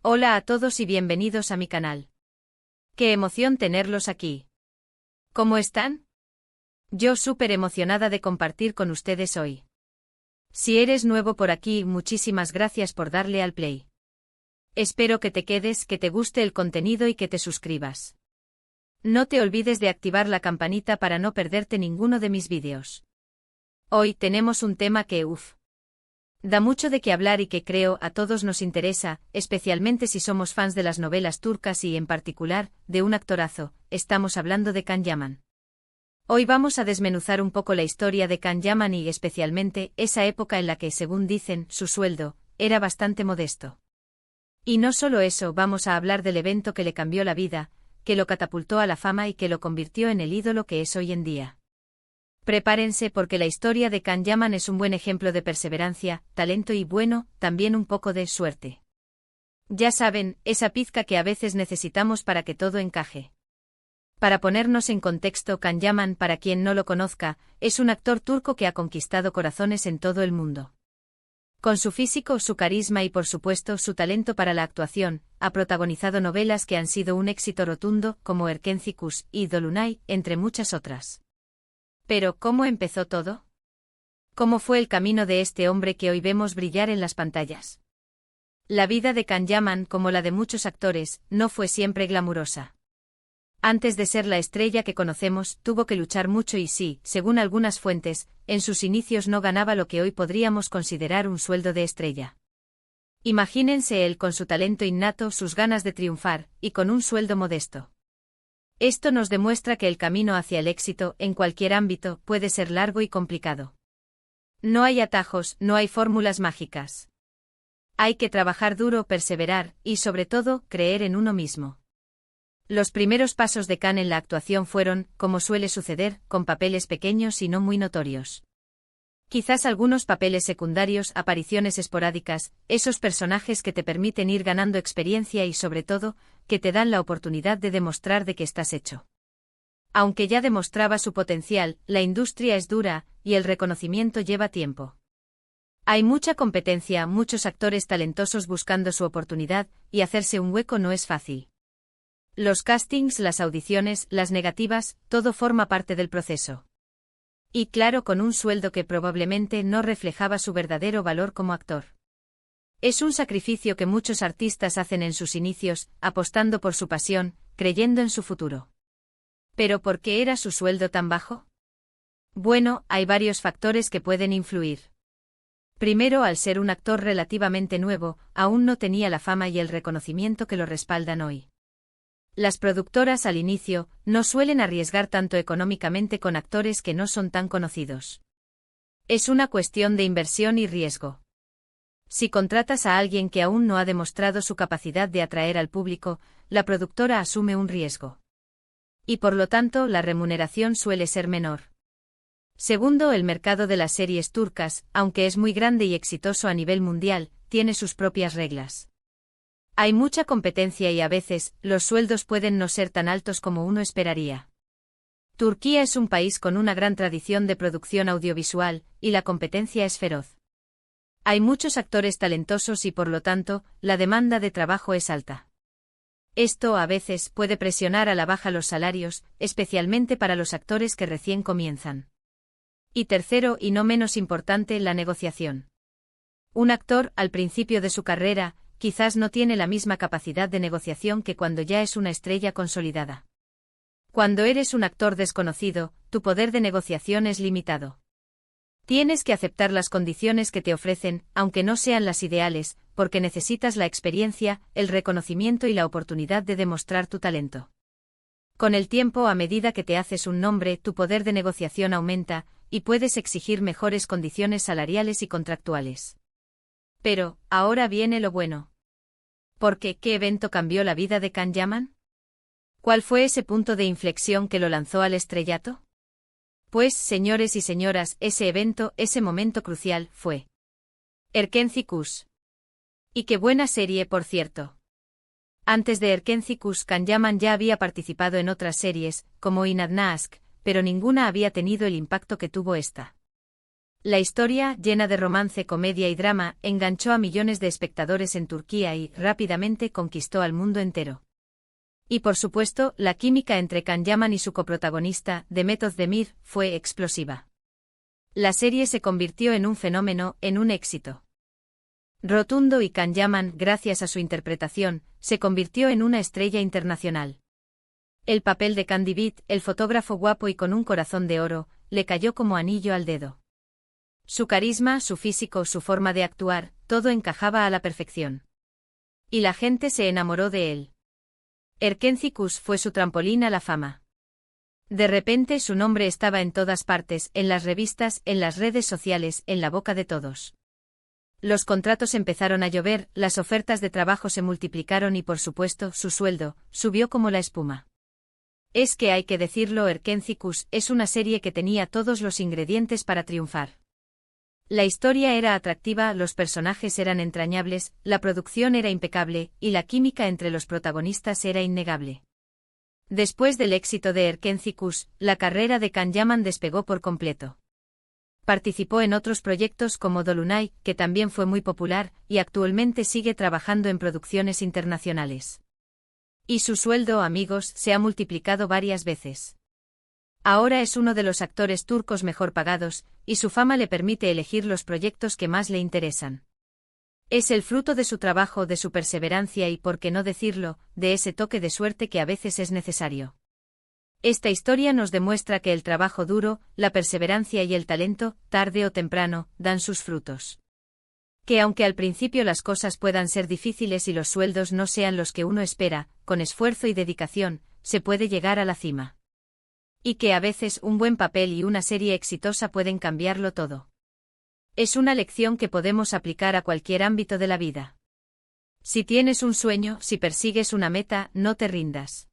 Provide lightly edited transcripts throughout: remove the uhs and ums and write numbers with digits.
Hola a todos y bienvenidos a mi canal. Qué emoción tenerlos aquí. ¿Cómo están? Yo súper emocionada de compartir con ustedes hoy. Si eres nuevo por aquí, muchísimas gracias por darle al play. Espero que te quedes, que te guste el contenido y que te suscribas. No te olvides de activar la campanita para no perderte ninguno de mis vídeos. Hoy tenemos un tema que, da mucho de qué hablar y que creo a todos nos interesa, especialmente si somos fans de las novelas turcas y en particular, de un actorazo, estamos hablando de Can Yaman. Hoy vamos a desmenuzar un poco la historia de Can Yaman y especialmente esa época en la que, según dicen, su sueldo era bastante modesto. Y no solo eso, vamos a hablar del evento que le cambió la vida, que lo catapultó a la fama y que lo convirtió en el ídolo que es hoy en día. Prepárense porque la historia de Can Yaman es un buen ejemplo de perseverancia, talento y bueno, también un poco de suerte. Ya saben, esa pizca que a veces necesitamos para que todo encaje. Para ponernos en contexto, Can Yaman, para quien no lo conozca, es un actor turco que ha conquistado corazones en todo el mundo. Con su físico, su carisma y por supuesto su talento para la actuación, ha protagonizado novelas que han sido un éxito rotundo, como Erkenci Kuş y Dolunay, entre muchas otras. Pero, ¿cómo empezó todo? ¿Cómo fue el camino de este hombre que hoy vemos brillar en las pantallas? La vida de Can Yaman, como la de muchos actores, no fue siempre glamurosa. Antes de ser la estrella que conocemos, tuvo que luchar mucho y sí, según algunas fuentes, en sus inicios no ganaba lo que hoy podríamos considerar un sueldo de estrella. Imagínense él con su talento innato, sus ganas de triunfar, y con un sueldo modesto. Esto nos demuestra que el camino hacia el éxito, en cualquier ámbito, puede ser largo y complicado. No hay atajos, no hay fórmulas mágicas. Hay que trabajar duro, perseverar, y sobre todo, creer en uno mismo. Los primeros pasos de Can en la actuación fueron, como suele suceder, con papeles pequeños y no muy notorios. Quizás algunos papeles secundarios, apariciones esporádicas, esos personajes que te permiten ir ganando experiencia y sobre todo, que te dan la oportunidad de demostrar de qué estás hecho. Aunque ya demostraba su potencial, la industria es dura, y el reconocimiento lleva tiempo. Hay mucha competencia, muchos actores talentosos buscando su oportunidad, y hacerse un hueco no es fácil. Los castings, las audiciones, las negativas, todo forma parte del proceso. Y claro, con un sueldo que probablemente no reflejaba su verdadero valor como actor. Es un sacrificio que muchos artistas hacen en sus inicios, apostando por su pasión, creyendo en su futuro. ¿Pero por qué era su sueldo tan bajo? Bueno, hay varios factores que pueden influir. Primero, al ser un actor relativamente nuevo, aún no tenía la fama y el reconocimiento que lo respaldan hoy. Las productoras al inicio no suelen arriesgar tanto económicamente con actores que no son tan conocidos. Es una cuestión de inversión y riesgo. Si contratas a alguien que aún no ha demostrado su capacidad de atraer al público, la productora asume un riesgo. Y por lo tanto, la remuneración suele ser menor. Segundo, el mercado de las series turcas, aunque es muy grande y exitoso a nivel mundial, tiene sus propias reglas. Hay mucha competencia y a veces, los sueldos pueden no ser tan altos como uno esperaría. Turquía es un país con una gran tradición de producción audiovisual, y la competencia es feroz. Hay muchos actores talentosos y por lo tanto, la demanda de trabajo es alta. Esto a veces puede presionar a la baja los salarios, especialmente para los actores que recién comienzan. Y tercero, y no menos importante, la negociación. Un actor, al principio de su carrera, quizás no tiene la misma capacidad de negociación que cuando ya es una estrella consolidada. Cuando eres un actor desconocido, tu poder de negociación es limitado. Tienes que aceptar las condiciones que te ofrecen, aunque no sean las ideales, porque necesitas la experiencia, el reconocimiento y la oportunidad de demostrar tu talento. Con el tiempo, a medida que te haces un nombre, tu poder de negociación aumenta, y puedes exigir mejores condiciones salariales y contractuales. Pero, ahora viene lo bueno. Porque, ¿qué evento cambió la vida de Can Yaman? ¿Cuál fue ese punto de inflexión que lo lanzó al estrellato? Pues, señores y señoras, ese evento, ese momento crucial, fue Erkenci Kuş. Y qué buena serie, por cierto. Antes de Erkenci Kuş, Can Yaman ya había participado en otras series, como Inadna Aşk, pero ninguna había tenido el impacto que tuvo esta. La historia, llena de romance, comedia y drama, enganchó a millones de espectadores en Turquía y, rápidamente, conquistó al mundo entero. Y por supuesto, la química entre Can Yaman y su coprotagonista, Demet Özdemir, fue explosiva. La serie se convirtió en un fenómeno, en un éxito rotundo y Can Yaman, gracias a su interpretación, se convirtió en una estrella internacional. El papel de Candy Beat, el fotógrafo guapo y con un corazón de oro, le cayó como anillo al dedo. Su carisma, su físico, su forma de actuar, todo encajaba a la perfección. Y la gente se enamoró de él. Erkenci fue su trampolín a la fama. De repente su nombre estaba en todas partes, en las revistas, en las redes sociales, en la boca de todos. Los contratos empezaron a llover, las ofertas de trabajo se multiplicaron y por supuesto, su sueldo subió como la espuma. Es que hay que decirlo, Erkenci es una serie que tenía todos los ingredientes para triunfar. La historia era atractiva, los personajes eran entrañables, la producción era impecable, y la química entre los protagonistas era innegable. Después del éxito de Erkenci, la carrera de Can Yaman despegó por completo. Participó en otros proyectos como Dolunay, que también fue muy popular, y actualmente sigue trabajando en producciones internacionales. Y su sueldo, amigos, se ha multiplicado varias veces. Ahora es uno de los actores turcos mejor pagados, y su fama le permite elegir los proyectos que más le interesan. Es el fruto de su trabajo, de su perseverancia y, por qué no decirlo, de ese toque de suerte que a veces es necesario. Esta historia nos demuestra que el trabajo duro, la perseverancia y el talento, tarde o temprano, dan sus frutos. Que aunque al principio las cosas puedan ser difíciles y los sueldos no sean los que uno espera, con esfuerzo y dedicación, se puede llegar a la cima. Y que a veces un buen papel y una serie exitosa pueden cambiarlo todo. Es una lección que podemos aplicar a cualquier ámbito de la vida. Si tienes un sueño, si persigues una meta, no te rindas.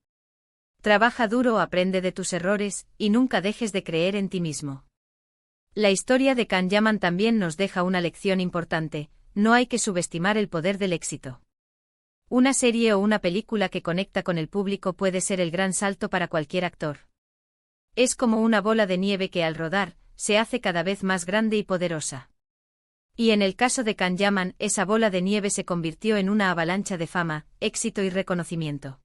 Trabaja duro, aprende de tus errores, y nunca dejes de creer en ti mismo. La historia de Can Yaman también nos deja una lección importante: no hay que subestimar el poder del éxito. Una serie o una película que conecta con el público puede ser el gran salto para cualquier actor. Es como una bola de nieve que al rodar, se hace cada vez más grande y poderosa. Y en el caso de Can Yaman, esa bola de nieve se convirtió en una avalancha de fama, éxito y reconocimiento.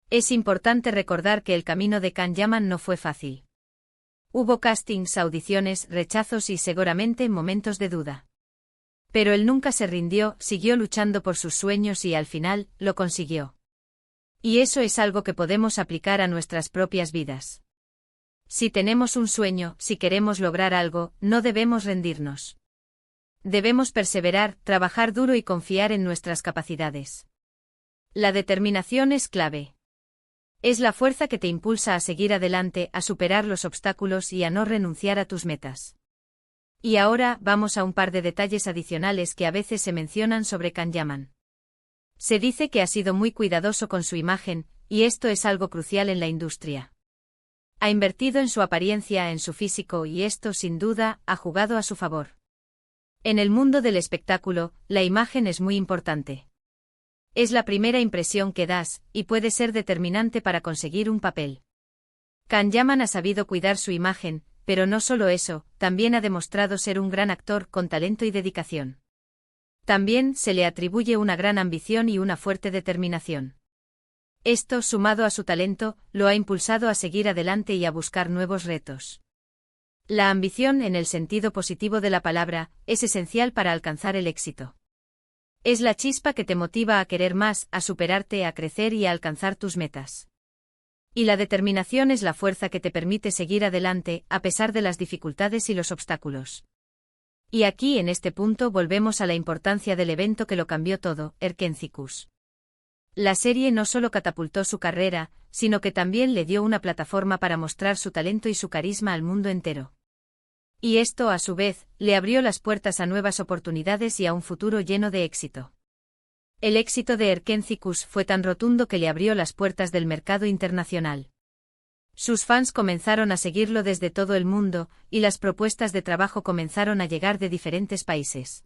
Es importante recordar que el camino de Can Yaman no fue fácil. Hubo castings, audiciones, rechazos y seguramente momentos de duda. Pero él nunca se rindió, siguió luchando por sus sueños y al final, lo consiguió. Y eso es algo que podemos aplicar a nuestras propias vidas. Si tenemos un sueño, si queremos lograr algo, no debemos rendirnos. Debemos perseverar, trabajar duro y confiar en nuestras capacidades. La determinación es clave. Es la fuerza que te impulsa a seguir adelante, a superar los obstáculos y a no renunciar a tus metas. Y ahora, vamos a un par de detalles adicionales que a veces se mencionan sobre Can Yaman. Se dice que ha sido muy cuidadoso con su imagen, y esto es algo crucial en la industria. Ha invertido en su apariencia, en su físico y esto, sin duda, ha jugado a su favor. En el mundo del espectáculo, la imagen es muy importante. Es la primera impresión que das, y puede ser determinante para conseguir un papel. Can Yaman ha sabido cuidar su imagen, pero no solo eso, también ha demostrado ser un gran actor con talento y dedicación. También se le atribuye una gran ambición y una fuerte determinación. Esto, sumado a su talento, lo ha impulsado a seguir adelante y a buscar nuevos retos. La ambición, en el sentido positivo de la palabra, es esencial para alcanzar el éxito. Es la chispa que te motiva a querer más, a superarte, a crecer y a alcanzar tus metas. Y la determinación es la fuerza que te permite seguir adelante, a pesar de las dificultades y los obstáculos. Y aquí, en este punto, volvemos a la importancia del evento que lo cambió todo, Erkenci. La serie no solo catapultó su carrera, sino que también le dio una plataforma para mostrar su talento y su carisma al mundo entero. Y esto, a su vez, le abrió las puertas a nuevas oportunidades y a un futuro lleno de éxito. El éxito de Erkenci fue tan rotundo que le abrió las puertas del mercado internacional. Sus fans comenzaron a seguirlo desde todo el mundo, y las propuestas de trabajo comenzaron a llegar de diferentes países.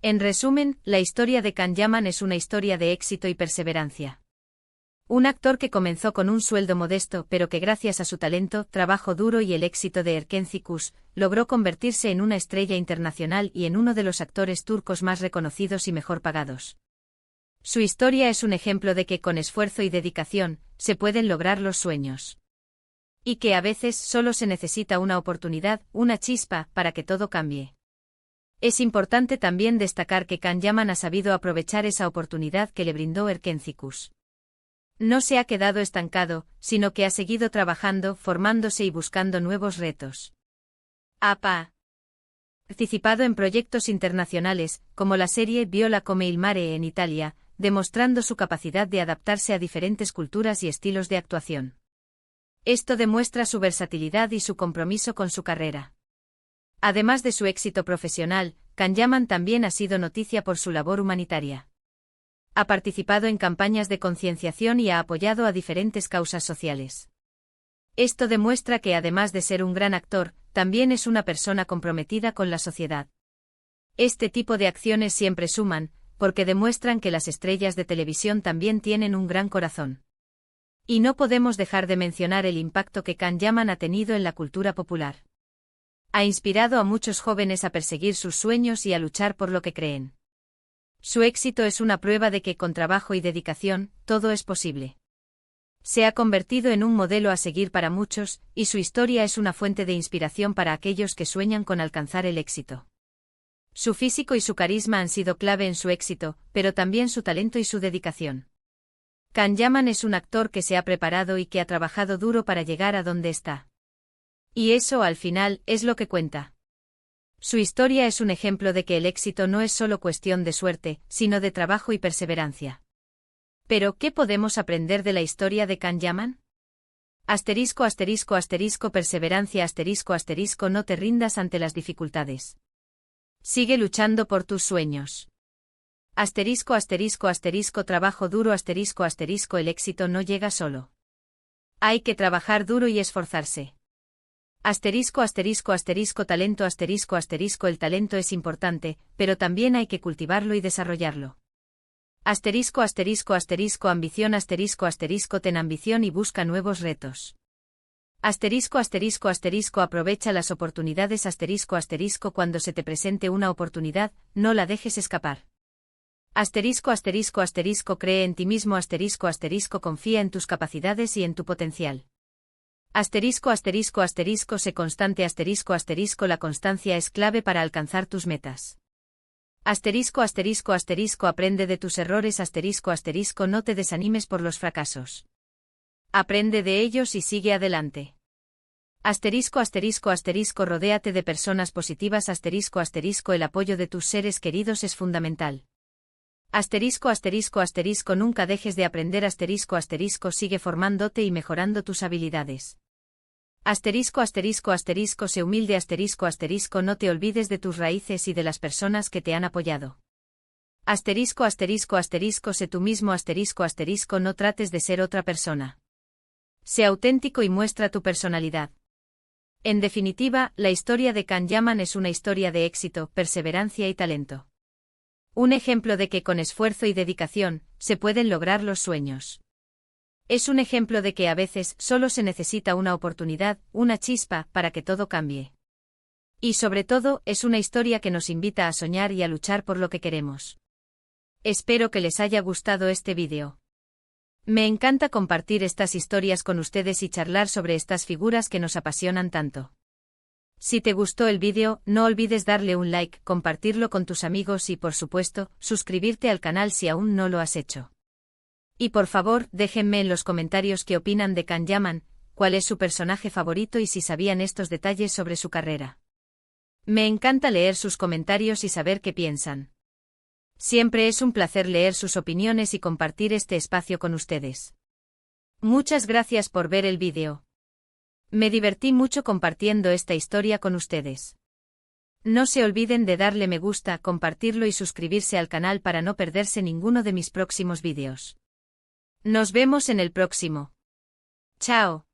En resumen, la historia de Can Yaman es una historia de éxito y perseverancia. Un actor que comenzó con un sueldo modesto pero que gracias a su talento, trabajo duro y el éxito de Erkenci logró convertirse en una estrella internacional y en uno de los actores turcos más reconocidos y mejor pagados. Su historia es un ejemplo de que con esfuerzo y dedicación, se pueden lograr los sueños. Y que a veces solo se necesita una oportunidad, una chispa, para que todo cambie. Es importante también destacar que Can Yaman ha sabido aprovechar esa oportunidad que le brindó Erkenci. No se ha quedado estancado, sino que ha seguido trabajando, formándose y buscando nuevos retos. Ha participado en proyectos internacionales, como la serie Viola come il mare en Italia, demostrando su capacidad de adaptarse a diferentes culturas y estilos de actuación. Esto demuestra su versatilidad y su compromiso con su carrera. Además de su éxito profesional, Can Yaman también ha sido noticia por su labor humanitaria. Ha participado en campañas de concienciación y ha apoyado a diferentes causas sociales. Esto demuestra que además de ser un gran actor, también es una persona comprometida con la sociedad. Este tipo de acciones siempre suman, porque demuestran que las estrellas de televisión también tienen un gran corazón. Y no podemos dejar de mencionar el impacto que Can Yaman ha tenido en la cultura popular. Ha inspirado a muchos jóvenes a perseguir sus sueños y a luchar por lo que creen. Su éxito es una prueba de que con trabajo y dedicación, todo es posible. Se ha convertido en un modelo a seguir para muchos, y su historia es una fuente de inspiración para aquellos que sueñan con alcanzar el éxito. Su físico y su carisma han sido clave en su éxito, pero también su talento y su dedicación. Can Yaman es un actor que se ha preparado y que ha trabajado duro para llegar a donde está. Y eso, al final, es lo que cuenta. Su historia es un ejemplo de que el éxito no es solo cuestión de suerte, sino de trabajo y perseverancia. Pero, ¿qué podemos aprender de la historia de Can Yaman? ***** perseverancia ****, no te rindas ante las dificultades. Sigue luchando por tus sueños. ****, trabajo duro ****, el éxito no llega solo. Hay que trabajar duro y esforzarse. Talento el talento es importante, pero también hay que cultivarlo y desarrollarlo. Ambición ten ambición y busca nuevos retos. Aprovecha las oportunidades cuando se te presente una oportunidad, no la dejes escapar. Cree en ti mismo confía en tus capacidades y en tu potencial. Sé constante la constancia es clave para alcanzar tus metas. Aprende de tus errores no te desanimes por los fracasos. Aprende de ellos y sigue adelante. Rodéate de personas positivas el apoyo de tus seres queridos es fundamental. Nunca dejes de aprender sigue formándote y mejorando tus habilidades. Sé humilde no te olvides de tus raíces y de las personas que te han apoyado. Sé tú mismo no trates de ser otra persona. Sé auténtico y muestra tu personalidad. En definitiva, la historia de Can Yaman es una historia de éxito, perseverancia y talento. Un ejemplo de que con esfuerzo y dedicación, se pueden lograr los sueños. Es un ejemplo de que a veces solo se necesita una oportunidad, una chispa, para que todo cambie. Y sobre todo, es una historia que nos invita a soñar y a luchar por lo que queremos. Espero que les haya gustado este vídeo. Me encanta compartir estas historias con ustedes y charlar sobre estas figuras que nos apasionan tanto. Si te gustó el vídeo, no olvides darle un like, compartirlo con tus amigos y, por supuesto, suscribirte al canal si aún no lo has hecho. Y por favor, déjenme en los comentarios qué opinan de Can Yaman, cuál es su personaje favorito y si sabían estos detalles sobre su carrera. Me encanta leer sus comentarios y saber qué piensan. Siempre es un placer leer sus opiniones y compartir este espacio con ustedes. Muchas gracias por ver el vídeo. Me divertí mucho compartiendo esta historia con ustedes. No se olviden de darle me gusta, compartirlo y suscribirse al canal para no perderse ninguno de mis próximos vídeos. Nos vemos en el próximo. Chao.